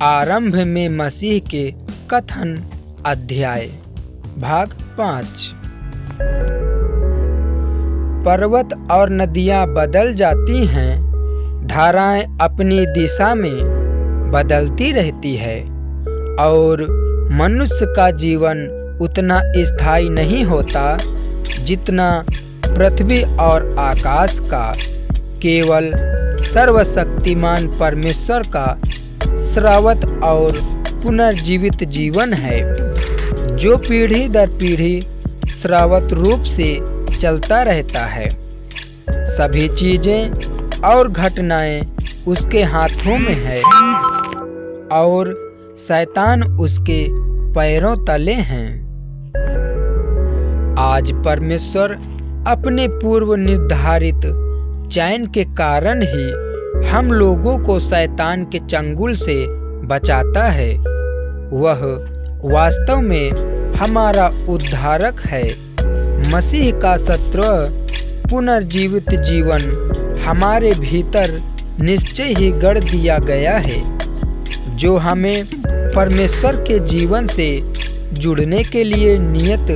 आरंभ में मसीह के कथन अध्याय भाग 5। पर्वत और नदियां बदल जाती हैं, धाराएं अपनी दिशा में बदलती रहती है और मनुष्य का जीवन उतना स्थायी नहीं होता जितना पृथ्वी और आकाश का। केवल सर्वशक्तिमान परमेश्वर का श्रावत और पुनर्जीवित जीवन है, जो पीढ़ी दर पीढ़ी श्रावत रूप से चलता रहता है। सभी चीजें और घटनाएं उसके हाथों में है और शैतान उसके पैरों तले हैं। आज परमेश्वर अपने पूर्व निर्धारित चयन के कारण ही हम लोगों को शैतान के चंगुल से बचाता है। वह वास्तव में हमारा उद्धारक है। मसीह का सत्रह पुनर्जीवित जीवन हमारे भीतर निश्चय ही गढ़ दिया गया है, जो हमें परमेश्वर के जीवन से जुड़ने के लिए नियत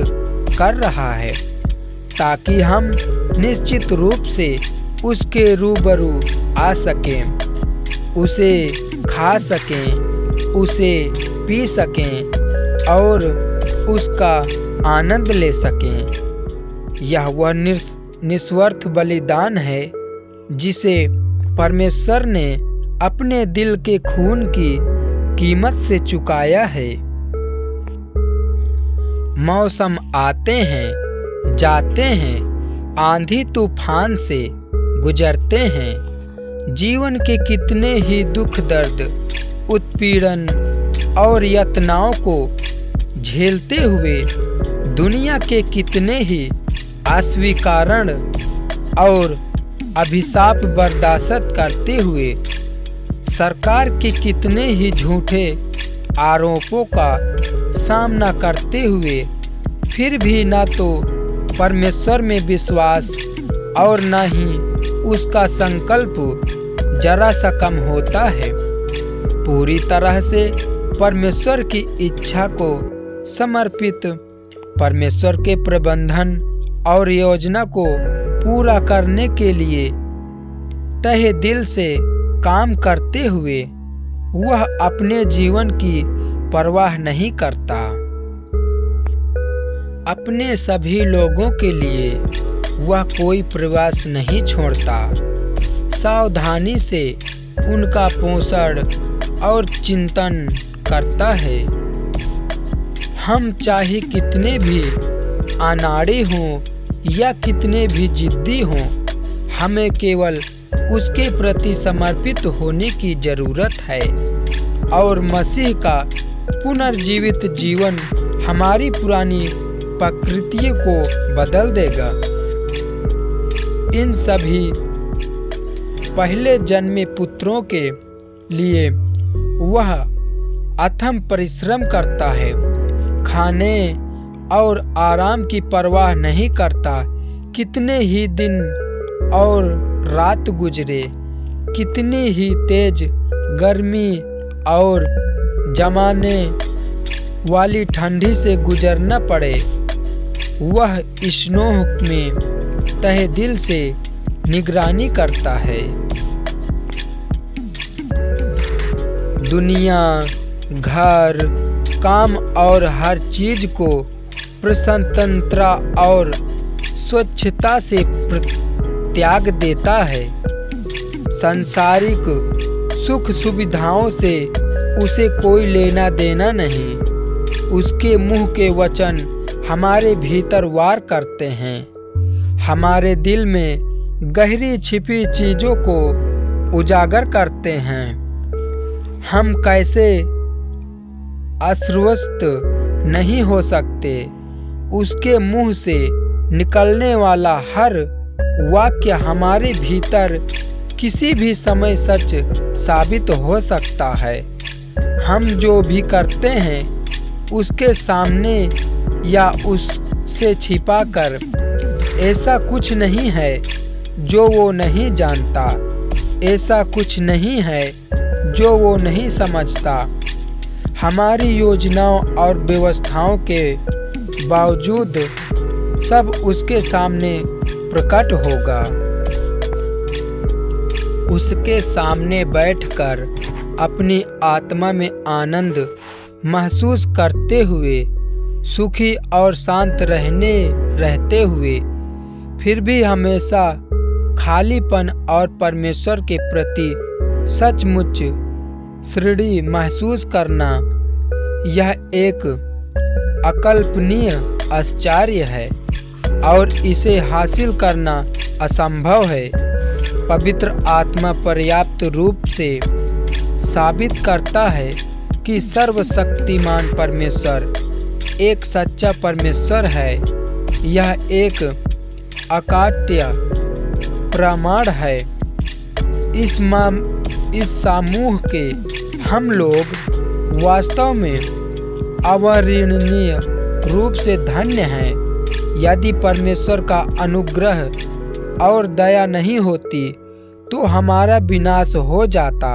कर रहा है, ताकि हम निश्चित रूप से उसके रूबरू आ सकें, उसे खा सकें, उसे पी सकें और उसका आनंद ले सकें। यह वह निस्वार्थ बलिदान है जिसे परमेश्वर ने अपने दिल के खून की कीमत से चुकाया है। मौसम आते हैं, जाते हैं, आंधी तूफान से गुजरते हैं, जीवन के कितने ही दुख दर्द, उत्पीड़न और यातनाओं को झेलते हुए, दुनिया के कितने ही अस्वीकारण और अभिशाप बर्दाश्त करते हुए, सरकार के कितने ही झूठे आरोपों का सामना करते हुए, फिर भी न तो परमेश्वर में विश्वास और न ही उसका संकल्प जरा सा कम होता है। पूरी तरह से परमेश्वर की इच्छा को समर्पित, परमेश्वर के प्रबंधन और योजना को पूरा करने के लिए तहे दिल से काम करते हुए वह अपने जीवन की परवाह नहीं करता। अपने सभी लोगों के लिए वह कोई प्रयास नहीं छोड़ता। सावधानी से उनका पोषण और चिंतन करता है। हम चाहे कितने भी अनाड़ी हों या कितने भी जिद्दी हों, हमें केवल उसके प्रति समर्पित होने की जरूरत है और मसीह का पुनर्जीवित जीवन हमारी पुरानी प्रकृति को बदल देगा। इन सभी पहले जन्मे पुत्रों के लिए वह अथम परिश्रम करता है, खाने और आराम की परवाह नहीं करता। कितने ही दिन और रात गुजरे, कितनी ही तेज गर्मी और जमाने वाली ठंडी से गुजरना पड़े, वह स्नोह में तहे दिल से निगरानी करता है। दुनिया, घर, काम और हर चीज को प्रसन्नता और स्वच्छता से त्याग देता है। सांसारिक सुख सुविधाओं से उसे कोई लेना देना नहीं। उसके मुंह के वचन हमारे भीतर वार करते हैं, हमारे दिल में गहरी छिपी चीजों को उजागर करते हैं। हम कैसे आश्वस्त नहीं हो सकते। उसके मुंह से निकलने वाला हर वाक्य हमारे भीतर किसी भी समय सच साबित हो सकता है। हम जो भी करते हैं उसके सामने या उससे छिपाकर, ऐसा कुछ नहीं है जो वो नहीं जानता। ऐसा कुछ नहीं है जो वो नहीं समझता। हमारी योजनाओं और व्यवस्थाओं के बावजूद सब उसके सामने प्रकट होगा। उसके सामने बैठकर अपनी आत्मा में आनंद महसूस करते हुए, सुखी और शांत रहते हुए, फिर भी हमेशा खालीपन और परमेश्वर के प्रति सचमुच दृढ़ महसूस करना, यह एक अकल्पनीय आश्चर्य है और इसे हासिल करना असंभव है। पवित्र आत्मा पर्याप्त रूप से साबित करता है कि सर्वशक्तिमान परमेश्वर एक सच्चा परमेश्वर है। यह एक अकाट्य प्रमाण है। इस समूह के हम लोग वास्तव में अवर्णनीय रूप से धन्य हैं। यदि परमेश्वर का अनुग्रह और दया नहीं होती तो हमारा विनाश हो जाता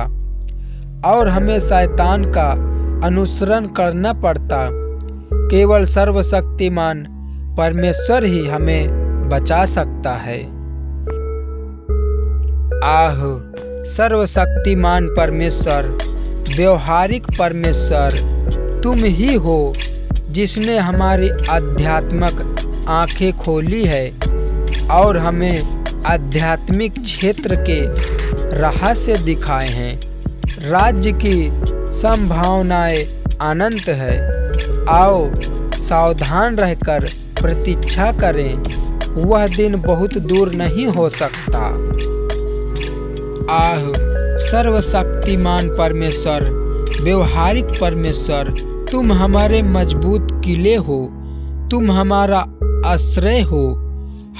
और हमें शैतान का अनुसरण करना पड़ता। केवल सर्वशक्तिमान परमेश्वर ही हमें बचा सकता है। आह, सर्वशक्तिमान परमेश्वर, व्यवहारिक परमेश्वर, तुम ही हो जिसने हमारी आध्यात्मिक आंखें खोली है और हमें आध्यात्मिक क्षेत्र के रहस्य दिखाए हैं। राज्य की संभावनाएं अनंत है। आओ सावधान रहकर प्रतीक्षा करें, वह दिन बहुत दूर नहीं हो सकता। आह, सर्वशक्तिमान परमेश्वर, व्यवहारिक परमेश्वर, तुम हमारे मजबूत किले हो, तुम हमारा आश्रय हो।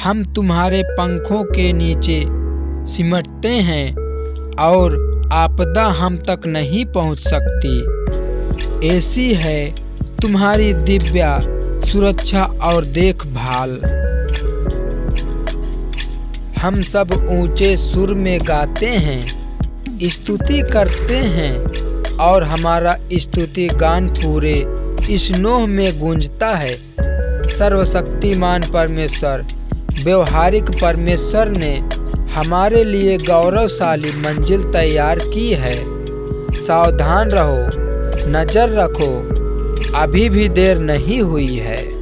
हम तुम्हारे पंखों के नीचे सिमटते हैं और आपदा हम तक नहीं पहुंच सकती। ऐसी है तुम्हारी दिव्य सुरक्षा और देखभाल। हम सब ऊंचे सुर में गाते हैं, स्तुति करते हैं और हमारा स्तुति गान पूरे इस नोह में गूंजता है। सर्वशक्तिमान परमेश्वर, व्यवहारिक परमेश्वर ने हमारे लिए गौरवशाली मंजिल तैयार की है। सावधान रहो, नजर रखो, अभी भी देर नहीं हुई है।